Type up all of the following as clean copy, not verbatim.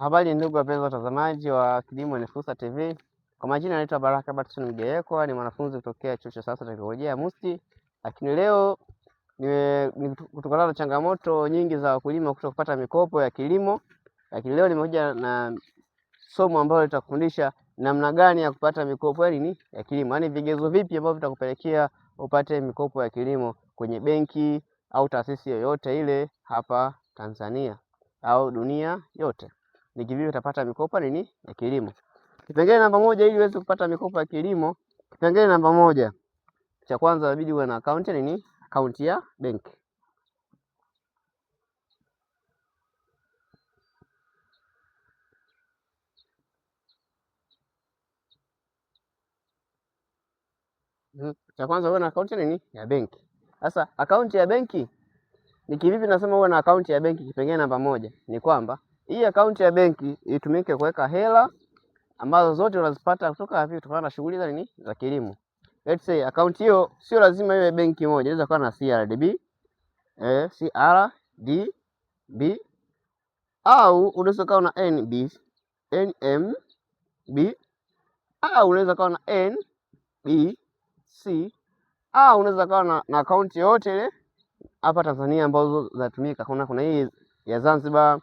Habari ndugu wapenzi watazamaji wa Kilimo ni Fursa TV. Kwa majina naitwa Baraka Batson Mgeyekwa, ni mwanafunzi kutokea Chuo cha Sayansi na Teknolojia ya MUST. Lakini leo kutokana na changamoto nyingi za wakulima kutopata mikopo ya kilimo, lakini leo nimekuja na somo ambalo litakufundisha namna gani ya kupata mikopo ya kilimo. Yaani vigezo vipi ambavyo vitakupelekea upate mikopo ya kilimo kwenye benki au taasisi yoyote ile hapa Tanzania au dunia yote. Ni kivipi utapata mikopo ya kilimo? Kipengele namba moja, ili uweze kupata mikopo ya kilimo, kipengele namba moja cha kwanza inabidi uwe na akaunti ya benki. Cha kwanza uwe na akaunti ya benki. Sasa akaunti ya benki ni kivipi? Nasema uwe na akaunti ya benki. Kipengele namba moja ni kwamba hii akaunti ya benki itumike kuweka hela ambazo zote unazipata kutokana na shughuli za kilimo. Let's say account hiyo sio lazima iwe benki moja, inaweza kuwa na CRDB, CRDB au unaweza kuwa na NMB au unaweza kuwa na NBC au unaweza kuwa na account yote ile hapa Tanzania ambazo zinatumika. Kuna hii ya Zanzibar,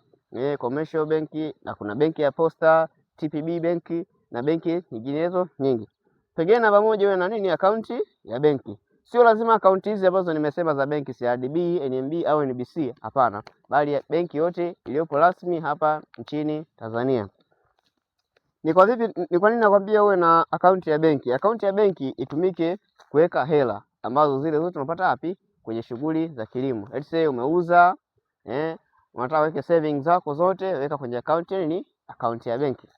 commercial benki, na kuna benki ya Posta, TPB benki na benki nyinginezo nyingi. Pengine namba moja uwe na akaunti ya benki. Sio lazima akaunti hizi ambazo nimesema za benki CRDB, NMB au NBC, hapana, bali benki yote iliyopo rasmi hapa nchini Tanzania. Ni kwa nini nakwambia uwe na akaunti ya benki? Akaunti ya benki itumike kuweka hela ambazo zile zote unapata wapi? Kwenye shughuli za kilimo. Let's say umeuza, unataka weke savings zako zote, weka kwenye akaunti ya benki.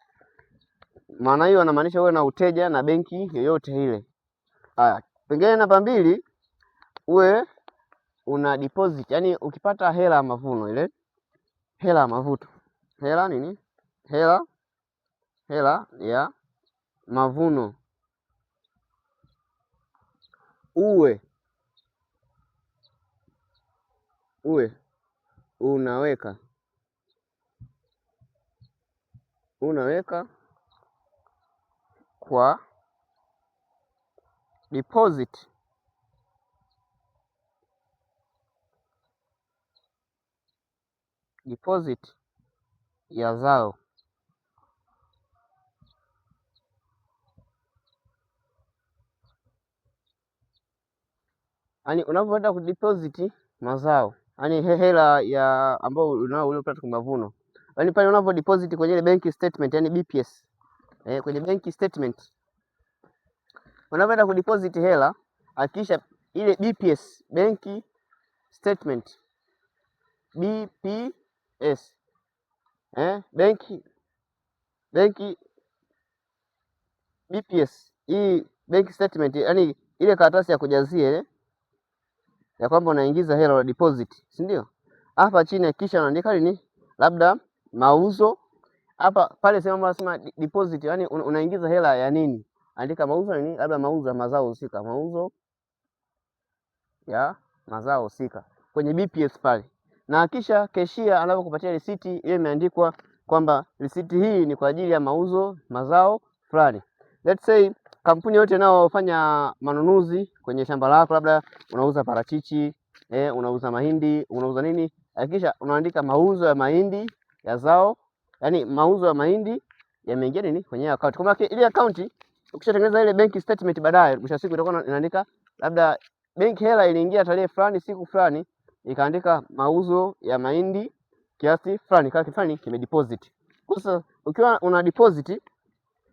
Maana hiyo inamaanisha uwe na uteja na benki yoyote ile. Haya, pengine namba mbili, uwe una deposit. Yaani ukipata hela ya mavuno, ile hela ya mavuto, hela ya mavuno, uwe unaweka kwa deposit ya zao. Yaani unapoenda kudeposit mazao, yaani hela ya ambao uliopata kwa mavuno, yaani pale unapo deposit kwenye ile bank statement, yaani BPS, kwenye bank statement unapoenda kudeposit hela, hakikisha ile BPS, bank statement, BPS, benki BPS, hii bank statement, yaani ile karatasi ya kujazia ya kwamba unaingiza hela wa deposit, si ndio? Hapa chini kisha unaandika labda mauzo. Hapa pale sema unasema deposit, yaani unaingiza hela ya nini? Andika mauzo labda mauzo ya mazao husika, mauzo ya mazao husika kwenye BPS pale. Na kisha keshia anapokupatia risiti ile imeandikwa kwamba risiti hii ni kwa ajili ya mauzo mazao fulani. Let's say kampuni yote inayofanya manunuzi kwenye shamba lako, labda unauza parachichi, unauza mahindi, unauza nini, hakikisha unaandika mauzo ya mahindi ya zao, yaani mauzo ya mahindi yameingia kwenye account. Kwa maana ile account ukishatengeneza ile bank statement, baadaye mwisho siku itakuwa inaandika labda benki hela iliingia tarehe fulani siku fulani, ikaandika mauzo ya mahindi kiasi fulani, kama kifani kimedeposit. Sasa ukiwa una deposit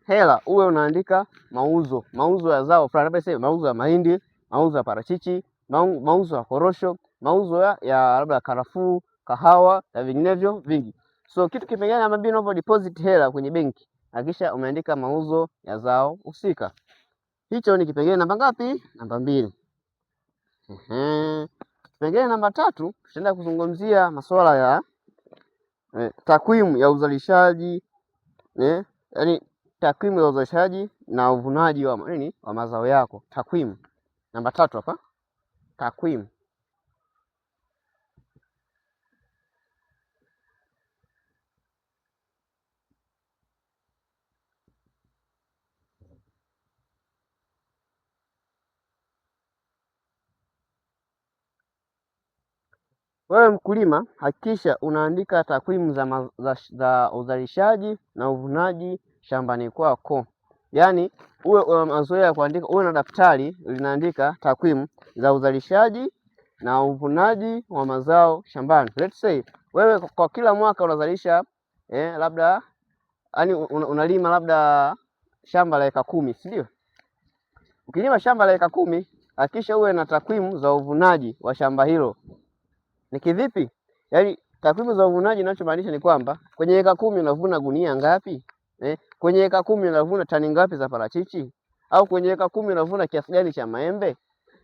hela, uwe unaandika mauzo ya zao fulani, labda sema mauzo ya mahindi, mauzo ya parachichi, mauzo ya korosho, mauzo ya labda karafuu, kahawa na vinginevyo vingi. So kitu kipengele namba 2, unapo deposit hela kwenye benki, hakikisha umeandika mauzo ya zao husika. Hicho ni kipengele namba ngapi? Namba 2. Kipengele namba 3, tutaenda kuzungumzia masuala ya takwimu ya uzalishaji, yaani takwimu ya uzalishaji na uvunaji wa mazao yako. Takwimu namba 3 hapa, takwimu. wewe mkulima hakikisha unaandika takwimu za uzalishaji na uvunaji shambani kwako. Yaani uwe una mazoea ya kuandika, uwe na daftari linaandika takwimu za uzalishaji na uvunaji wa mazao shambani. Let's say wewe kwa kila mwaka unazalisha labda yani unalima labda shamba la eka 10, si ndio? Ukilima shamba la eka 10, hakikisha uwe na takwimu za uvunaji wa shamba hilo. Ni kivipi? Yaani takwimu za uvunaji ninachomaanisha ni kwamba kwenye eka 10 unavuna gunia ngapi? Kwenye eka 10 unavuna tani ngapi za parachichi? Au kwenye eka 10 unavuna kiasi gani cha maembe?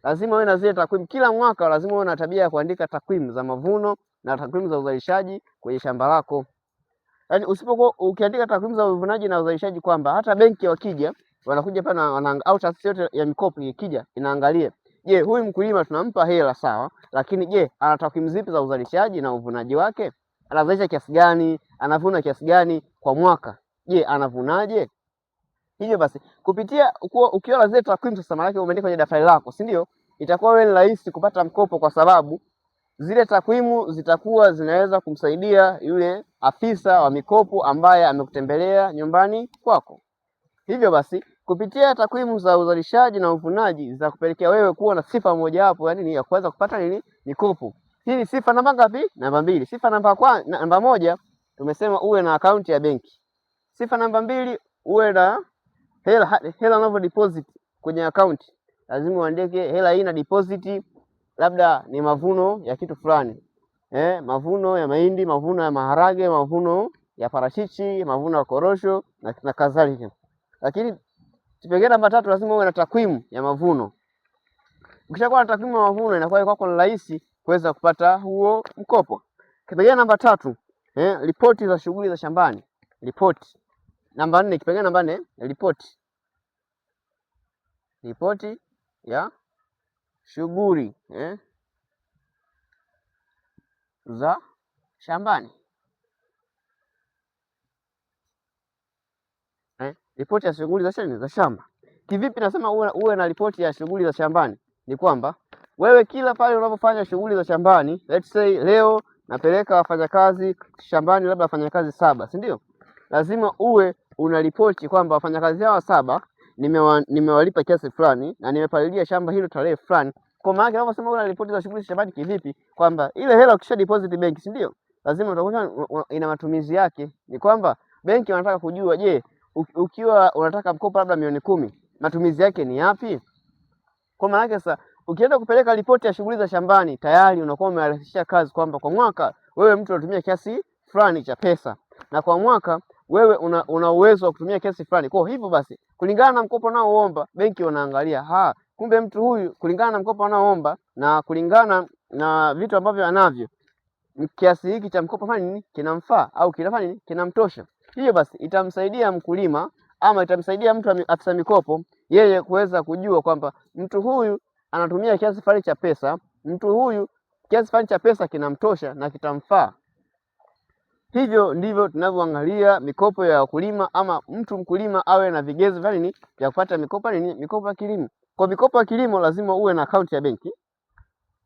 Lazima uwe na zile takwimu. Kila mwaka lazima uwe na tabia ya kuandika takwimu za mavuno na takwimu za uzalishaji kwenye shamba lako. Yaani usipokuwa ukiandika takwimu za uvunaji na uzalishaji, kwamba hata benki wakija wanakuja pale au taasisi yote ya mikopo ikija inaangalia, je, huyu mkulima tunampa hela sawa, lakini je, ana takwimu zipi za uzalishaji na uvunaji wake? Anazalisha kiasi gani? Anavuna kiasi gani kwa mwaka? Je, anavunaje? Hivyo basi kupitia ukiona zile takwimu sasa, maana yake umeandika kwenye daftari lako, si ndio? Itakuwa wewe ni rahisi kupata mkopo, kwa sababu zile takwimu zitakuwa zinaweza kumsaidia yule afisa wa mikopo ambaye amekutembelea nyumbani kwako. Hivyo basi kupitia takwimu za uzalishaji na uvunaji zitakupelekea wewe kuwa na sifa mojawapo, yani ni ya kuweza kupata mikopo. Hii ni sifa namba ngapi? Namba 2. Sifa namba 1 tumesema uwe na akaunti ya benki. Sifa namba 2 uwe na hela unavyo deposit kwenye akaunti. Lazima uandike hela hii na deposit labda ni mavuno ya kitu fulani. Mavuno ya mahindi, mavuno ya maharage, mavuno ya parachichi, mavuno ya korosho na kadhalika. Lakini kipengele namba 3 lazima uwe na takwimu ya mavuno. Ukishakuwa na takwimu ya mavuno inakuwa kwako ni rahisi kuweza kupata huo mkopo. Kipengele namba 3, ripoti za shughuli za shambani. Ripoti. Namba 4, kipengele namba 4, ripoti. Ripoti ya shughuli za shambani. Ripoti ya shughuli za shamba. Kivipi nasema uwe na ripoti ya shughuli za shambani? Ni kwamba wewe kila pale unapofanya shughuli za shambani, let's say leo napeleka wafanyakazi shambani labda wafanyakazi 7, si ndio? Lazima uwe una ripoti kwamba wafanyakazi hawa 7 nimewalipa kiasi fulani na nimepalilia shamba hilo tarehe fulani. Kwa maana unaposema una ripoti za shughuli za shambani kivipi? Kwamba ile hela ukisha deposit benki, si ndio? Lazima utakuwa ina matumizi yake. Ni kwamba benki wanataka kujua, je, ukiwa unataka mkopo labda milioni 10, matumizi yake ni yapi? Kwa maana sasa ukienda kupeleka ripoti ya shughuli za shambani, tayari unakuwa umerahisisha kazi, kwamba kwa mwaka wewe mtu unatumia kiasi fulani cha pesa, na kwa mwaka wewe una uwezo wa kutumia kiasi fulani. Kwa hivyo basi kulingana na mkopo unaoomba, benki wanaangalia kumbe mtu huyu kulingana na mkopo anaoomba na kulingana na vitu ambavyo anavyo, kiasi hiki cha mkopo fani kinamfaa au kinafanya nini, kinamtosha. Hiyo basi itamsaidia mkulima ama itamsaidia mtu afisa mikopo yeye kuweza kujua kwamba mtu huyu anatumia kiasi fulani cha pesa, mtu huyu kiasi fulani cha pesa kinamtosha na kitamfaa. Hivyo ndivyo tunavyoangalia mikopo ya wakulima, ama mtu mkulima awe na vigezo vya nini vya kupata mikopo mikopo ya kilimo. Kwa mikopo ya kilimo lazima uwe na akaunti ya benki,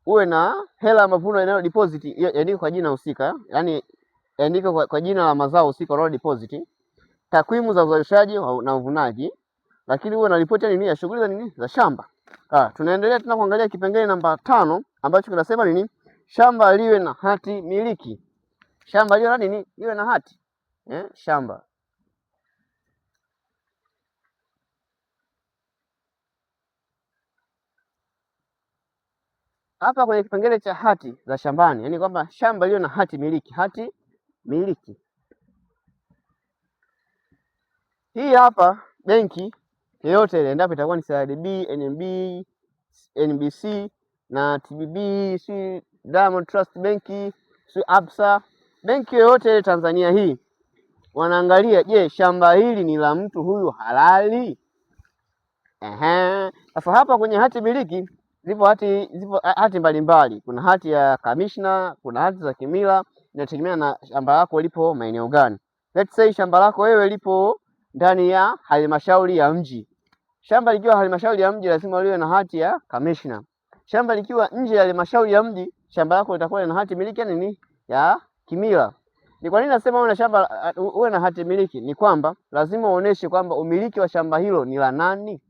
uwe na hela ya mavuno inayo deposit yaandike kwa jina husika, yani yaandike kwa jina la mazao husika unao deposit, takwimu za uzalishaji na uvunaji, lakini uwe na ripoti ya shughuli za shamba. Tunaendelea tena kuangalia kipengele namba 5 ambacho kinasema nini? Shamba liwe na hati miliki. Shamba liwe na nini? Liwe na hati. Shamba. Hapa kwenye kipengele cha hati za shambani, yani kwamba shamba liwe na hati miliki. Hati miliki. Hii hapa benki yoyote ile endapo itakuwa ni CRDB, NMB, NBC na TBB, si Diamond Trust Benki, si Absa, benki yoyote ile Tanzania hii wanaangalia, je, shamba hili ni la mtu huyu halali? Sasa hapa kwenye hati miliki zipo hati mbalimbali. Kuna hati ya kamishna, kuna hati za kimila, inategemea na shamba lako lipo maeneo gani. Let's say shamba lako wewe lipo ndani ya halmashauri ya mji. Shamba likiwa halmashauri ya mji lazima liwe na hati ya kamishna. Shamba likiwa nje ya halmashauri ya mji shamba lako litakuwa na hati miliki nini ya kimila. Ni kwa nini nasema uwe na shamba uwe na hati miliki? Ni kwamba lazima uoneshe kwamba umiliki wa shamba hilo ni la nani.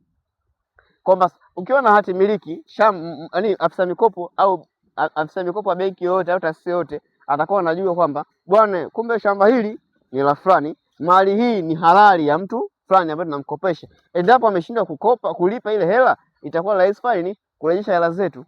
Kwamba ukiwa na hati miliki yaani afisa mikopo au afisa mikopo wa benki yoyote au taasisi yoyote atakuwa anajua kwamba bwana, kumbe shamba hili ni la fulani, mali hii ni halali ya mtu fulani ambaye tunamkopesha. Endapo ameshindwa kulipa ile hela, itakuwa rahisi fine kurejesha hela zetu,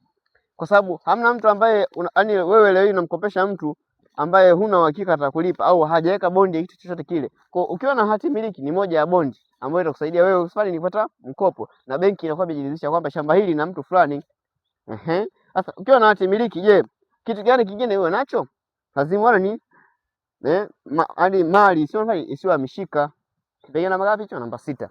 kwa sababu hamna mtu ambaye yaani wewe leo hii unamkopesha mtu ambaye huna uhakika atakulipa au hajaweka bondi ya kitu chochote kile. Kwa ukiwa na hati miliki ni moja ya bondi ambayo itakusaidia wewe usifanye kupata mkopo, na benki inakuwa imejiridhisha kwamba shamba hili na mtu fulani. Sasa ukiwa na hati miliki, je, kitu gani kingine uwe nacho? Lazima wala ni hadi mali isiyo hamishika. Kipengele namba ngapi hicho? Namba 6.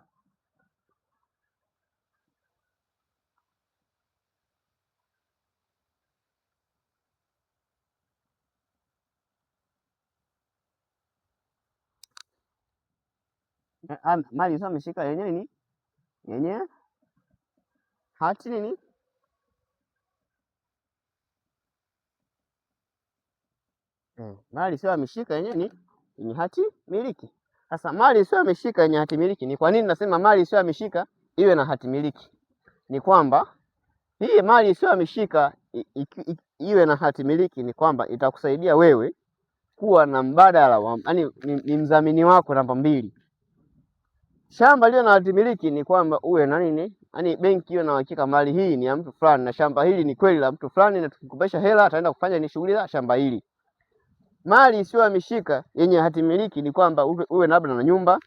Mali isiyo hamishika yenyewe ni yenye hati nini? Mali isiyo hamishika yenyewe ni hati miliki. Sasa mali isiyo hamishika yenye hati miliki, ni kwa nini nasema mali isiyo hamishika iwe na hati miliki? Ni kwamba hii mali isiyo hamishika iwe na hati miliki, ni kwamba itakusaidia wewe kuwa na mbadala, yaani ni mdhamini wako namba 2. Shamba lio na hati miliki ni kwamba uwe na nini, yaani benki iwe na uhakika mali hii ni ya mtu fulani na shamba hili ni kweli la mtu fulani, na tukikopesha hela ataenda kufanya ni shughuli za shamba hili. Mali isiyo hamishika yenye hati miliki ni kwamba uwe labda na nyumba,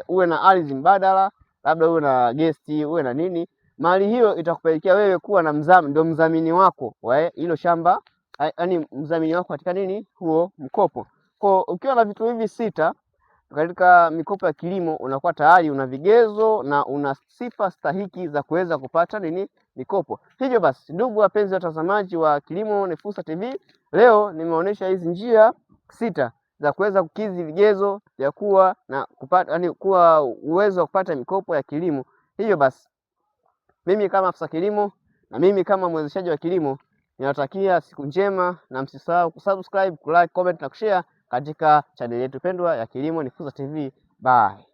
uwe na ardhi mbadala, labda uwe na gesti, uwe na nini. Mali hiyo itakupelekea wewe kuwa na ndio mdhamini wako wa hilo shamba, yaani mdhamini wako katika nini, huo mkopo. Kwa ukiwa na vitu hivi 6 katika mikopo ya kilimo, unakuwa tayari una vigezo na una sifa stahiki za kuweza kupata nini, mikopo. Hivyo basi, ndugu wapenzi watazamaji wa Kilimo ni Fursa TV, leo nimeonyesha hizi njia 6 za kuweza kukidhi vigezo vya kuwa na kupata, yaani kuwa uwezo wa kupata mikopo ya kilimo. Hivyo basi, mimi kama afisa kilimo na mimi kama mwezeshaji wa kilimo ninawatakia siku njema, na msisahau kusubscribe, kulike, comment na kushare katika channel yetu pendwa ya Kilimo ni Fursa TV. Bye.